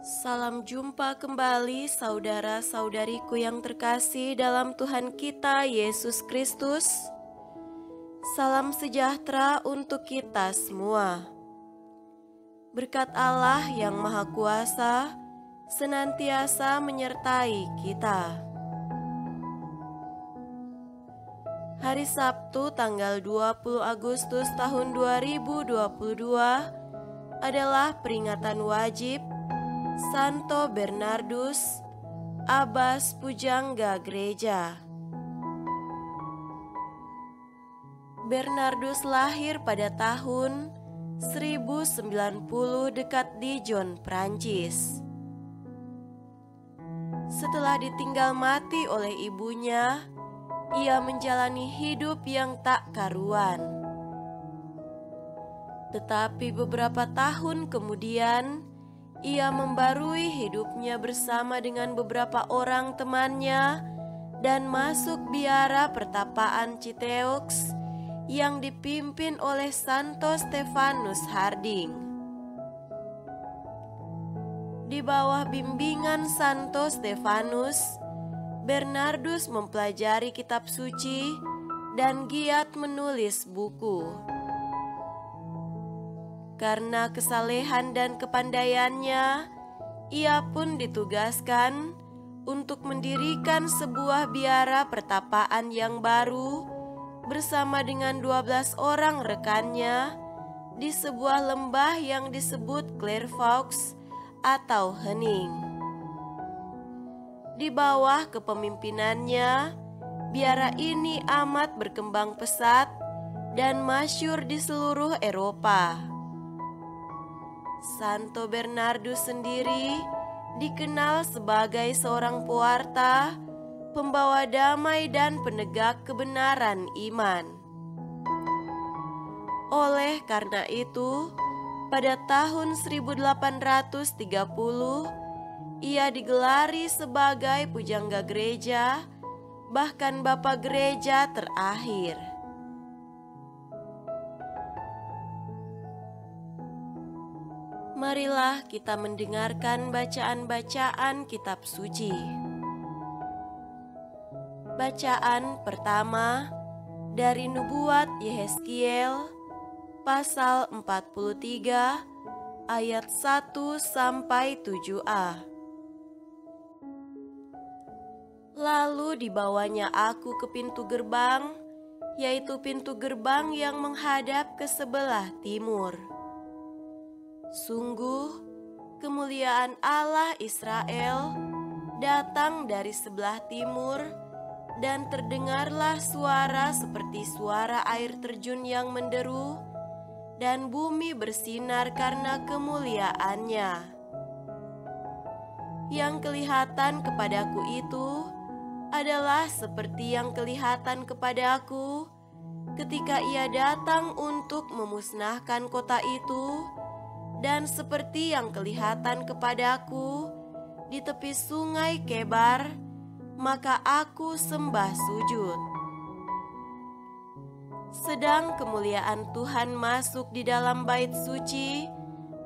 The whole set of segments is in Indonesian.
Salam jumpa kembali saudara-saudariku yang terkasih dalam Tuhan kita Yesus Kristus. Salam sejahtera untuk kita semua. Berkat Allah yang Maha Kuasa senantiasa menyertai kita. Hari Sabtu tanggal 20 Agustus tahun 2022 adalah peringatan wajib Santo Bernardus, Abbas Pujangga Gereja. Bernardus lahir pada tahun 1090 dekat Dijon, Prancis. Setelah ditinggal mati oleh ibunya, ia menjalani hidup yang tak karuan. Tetapi beberapa tahun kemudian, ia membarui hidupnya bersama dengan beberapa orang temannya dan masuk biara pertapaan Citeux yang dipimpin oleh Santo Stefanus Harding. Di bawah bimbingan Santo Stefanus, Bernardus mempelajari kitab suci dan giat menulis buku. Karena kesalehan dan kepandaiannya, ia pun ditugaskan untuk mendirikan sebuah biara pertapaan yang baru bersama dengan 12 orang rekannya di sebuah lembah yang disebut Clairvaux atau Hening. Di bawah kepemimpinannya, biara ini amat berkembang pesat dan masyhur di seluruh Eropa. Santo Bernardus sendiri dikenal sebagai seorang pewarta, pembawa damai dan penegak kebenaran iman. Oleh karena itu, pada tahun 1830, ia digelari sebagai pujangga gereja, bahkan Bapa Gereja terakhir. Marilah kita mendengarkan bacaan-bacaan kitab suci. Bacaan pertama dari Nubuat Yehezkiel pasal 43 ayat 1 sampai 7a. Lalu dibawanya aku ke pintu gerbang, yaitu pintu gerbang yang menghadap ke sebelah timur. Sungguh, kemuliaan Allah Israel datang dari sebelah timur, dan terdengarlah suara seperti suara air terjun yang menderu, dan bumi bersinar karena kemuliaannya. Yang kelihatan kepadaku itu adalah seperti yang kelihatan kepadaku ketika ia datang untuk memusnahkan kota itu, dan seperti yang kelihatan kepadaku di tepi sungai Kebar, maka aku sembah sujud. Sedang kemuliaan Tuhan masuk di dalam bait suci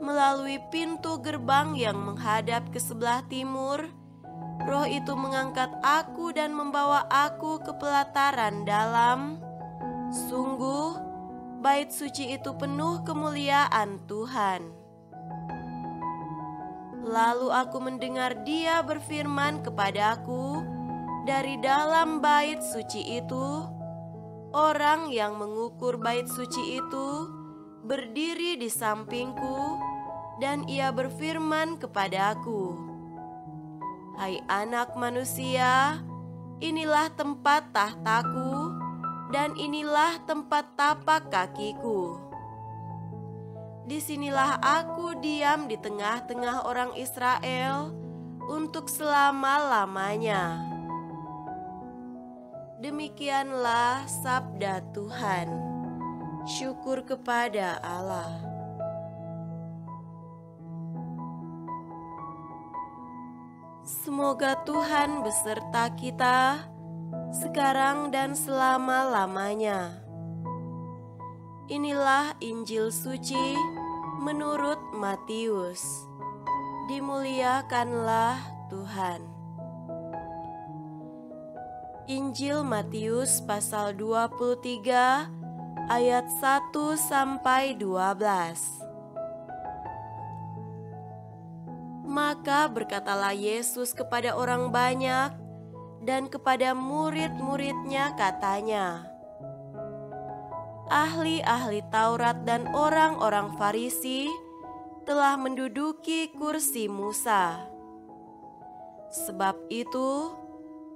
melalui pintu gerbang yang menghadap ke sebelah timur, Roh itu mengangkat aku dan membawa aku ke pelataran dalam. Sungguh, bait suci itu penuh kemuliaan Tuhan. Lalu aku mendengar Dia berfirman kepadaku dari dalam bait suci itu. Orang yang mengukur bait suci itu berdiri di sampingku, dan ia berfirman kepadaku, "Hai anak manusia, inilah tempat tahtaku, dan inilah tempat tapak kakiku. Disinilah aku diam di tengah-tengah orang Israel untuk selama-lamanya." Demikianlah sabda Tuhan. Syukur kepada Allah. Semoga Tuhan beserta kita sekarang dan selama-lamanya. Inilah Injil suci menurut Matius. Dimuliakanlah Tuhan. Injil Matius pasal 23 ayat 1 sampai 12. Maka berkatalah Yesus kepada orang banyak dan kepada murid-muridnya katanya, ahli-ahli Taurat dan orang-orang Farisi telah menduduki kursi Musa. Sebab itu,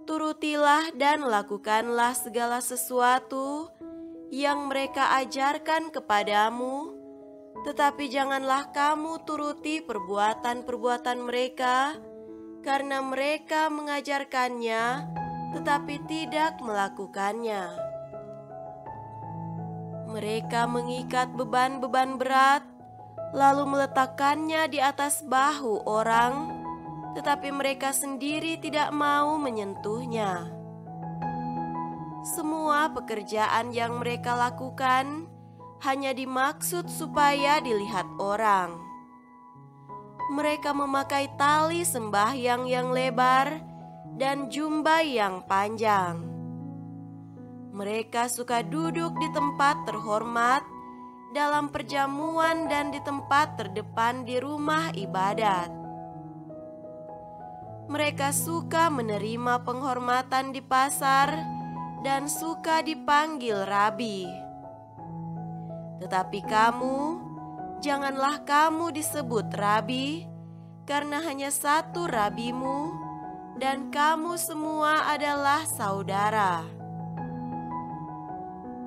turutilah dan lakukanlah segala sesuatu yang mereka ajarkan kepadamu, tetapi janganlah kamu turuti perbuatan-perbuatan mereka, karena mereka mengajarkannya, tetapi tidak melakukannya. Mereka mengikat beban-beban berat, lalu meletakkannya di atas bahu orang, tetapi mereka sendiri tidak mau menyentuhnya. Semua pekerjaan yang mereka lakukan hanya dimaksud supaya dilihat orang. Mereka memakai tali sembahyang yang lebar dan jubah yang panjang. Mereka suka duduk di tempat terhormat, dalam perjamuan dan di tempat terdepan di rumah ibadat. Mereka suka menerima penghormatan di pasar dan suka dipanggil rabi. Tetapi kamu, janganlah kamu disebut rabi, karena hanya satu rabimu, dan kamu semua adalah saudara.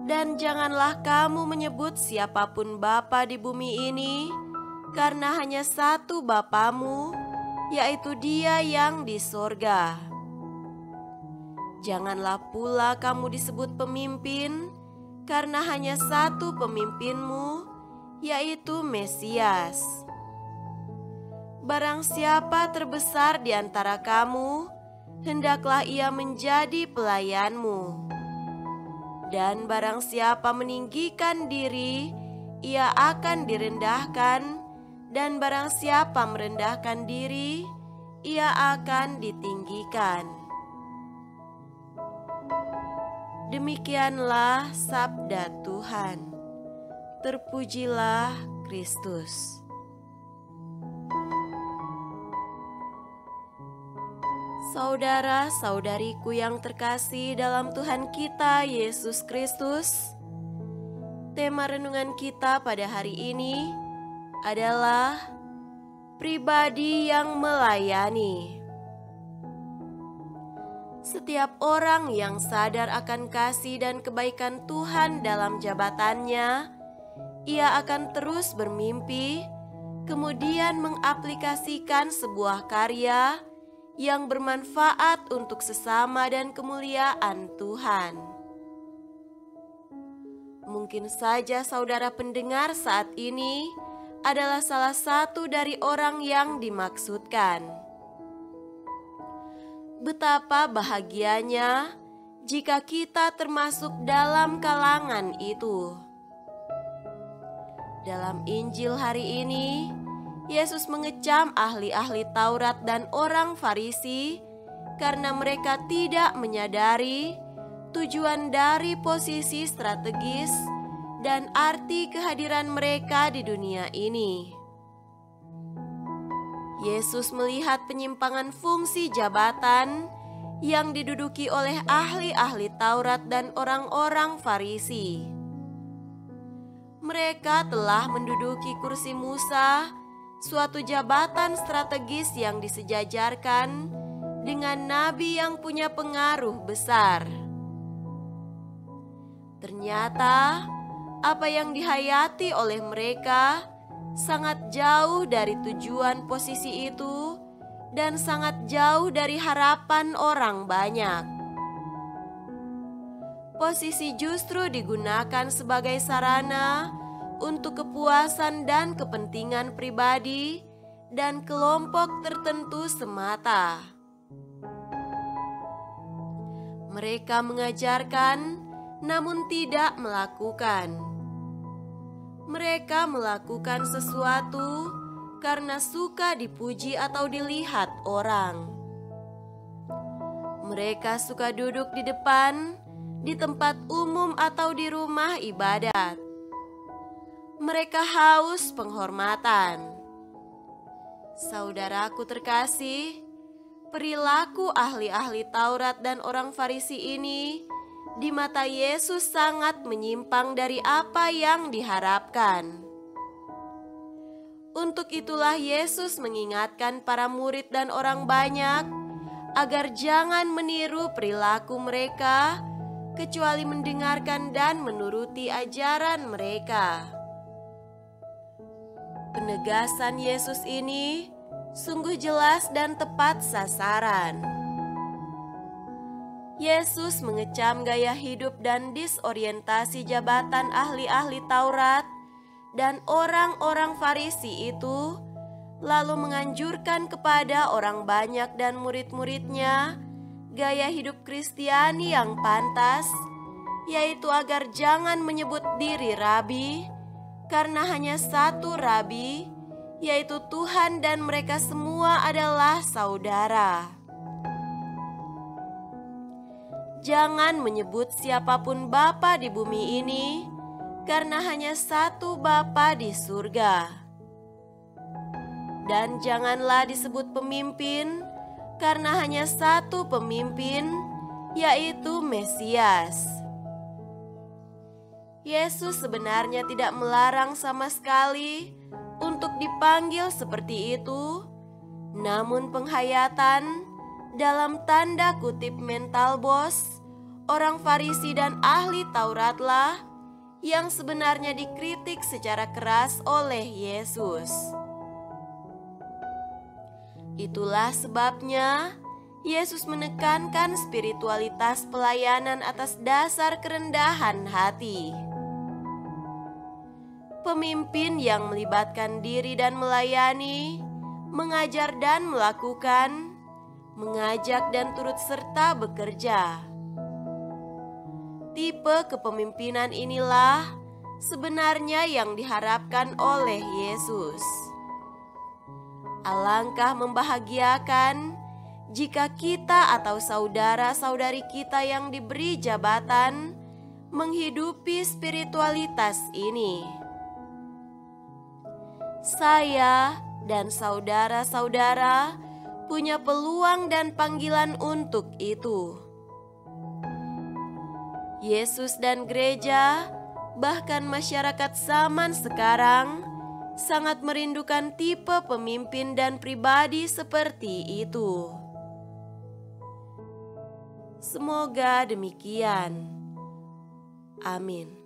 Dan janganlah kamu menyebut siapapun bapa di bumi ini, karena hanya satu Bapamu, yaitu Dia yang di sorga. Janganlah pula kamu disebut pemimpin, karena hanya satu pemimpinmu, yaitu Mesias. Barang siapa terbesar di antara kamu, hendaklah ia menjadi pelayanmu. Dan barang siapa meninggikan diri, ia akan direndahkan, dan barang siapa merendahkan diri, ia akan ditinggikan. Demikianlah sabda Tuhan. Terpujilah Kristus. Saudara-saudariku yang terkasih dalam Tuhan kita Yesus Kristus, tema renungan kita pada hari ini adalah pribadi yang melayani. Setiap orang yang sadar akan kasih dan kebaikan Tuhan dalam jabatannya, ia akan terus bermimpi, kemudian mengaplikasikan sebuah karya yang bermanfaat untuk sesama dan kemuliaan Tuhan. Mungkin saja saudara pendengar saat ini adalah salah satu dari orang yang dimaksudkan. Betapa bahagianya jika kita termasuk dalam kalangan itu. Dalam Injil hari ini, Yesus mengecam ahli-ahli Taurat dan orang Farisi karena mereka tidak menyadari tujuan dari posisi strategis dan arti kehadiran mereka di dunia ini. Yesus melihat penyimpangan fungsi jabatan yang diduduki oleh ahli-ahli Taurat dan orang-orang Farisi. Mereka telah menduduki kursi Musa, suatu jabatan strategis yang disejajarkan dengan nabi yang punya pengaruh besar. Ternyata, apa yang dihayati oleh mereka sangat jauh dari tujuan posisi itu dan sangat jauh dari harapan orang banyak. Posisi justru digunakan sebagai sarana untuk kepuasan dan kepentingan pribadi dan kelompok tertentu semata. Mereka mengajarkan namun tidak melakukan. Mereka melakukan sesuatu karena suka dipuji atau dilihat orang. Mereka suka duduk di depan, di tempat umum atau di rumah ibadat. Mereka haus penghormatan. Saudaraku terkasih, perilaku ahli-ahli Taurat dan orang Farisi ini di mata Yesus sangat menyimpang dari apa yang diharapkan. Untuk itulah Yesus mengingatkan para murid dan orang banyak agar jangan meniru perilaku mereka, kecuali mendengarkan dan menuruti ajaran mereka. Penegasan Yesus ini sungguh jelas dan tepat sasaran. Yesus mengecam gaya hidup dan disorientasi jabatan ahli-ahli Taurat dan orang-orang Farisi itu, lalu menganjurkan kepada orang banyak dan murid-muridnya gaya hidup Kristiani yang pantas, yaitu agar jangan menyebut diri rabi, karena hanya satu rabi, yaitu Tuhan, dan mereka semua adalah saudara. Jangan menyebut siapapun bapa di bumi ini, karena hanya satu Bapa di surga. Dan janganlah disebut pemimpin, karena hanya satu pemimpin, yaitu Mesias. Yesus sebenarnya tidak melarang sama sekali untuk dipanggil seperti itu, namun penghayatan dalam tanda kutip mental bos, orang Farisi dan ahli Tauratlah yang sebenarnya dikritik secara keras oleh Yesus. Itulah sebabnya Yesus menekankan spiritualitas pelayanan atas dasar kerendahan hati. Pemimpin yang melibatkan diri dan melayani, mengajar dan melakukan, mengajak dan turut serta bekerja. Tipe kepemimpinan inilah sebenarnya yang diharapkan oleh Yesus. Alangkah membahagiakan jika kita atau saudara-saudari kita yang diberi jabatan menghidupi spiritualitas ini. Saya dan saudara-saudara punya peluang dan panggilan untuk itu. Yesus dan gereja, bahkan masyarakat zaman sekarang, sangat merindukan tipe pemimpin dan pribadi seperti itu. Semoga demikian. Amin.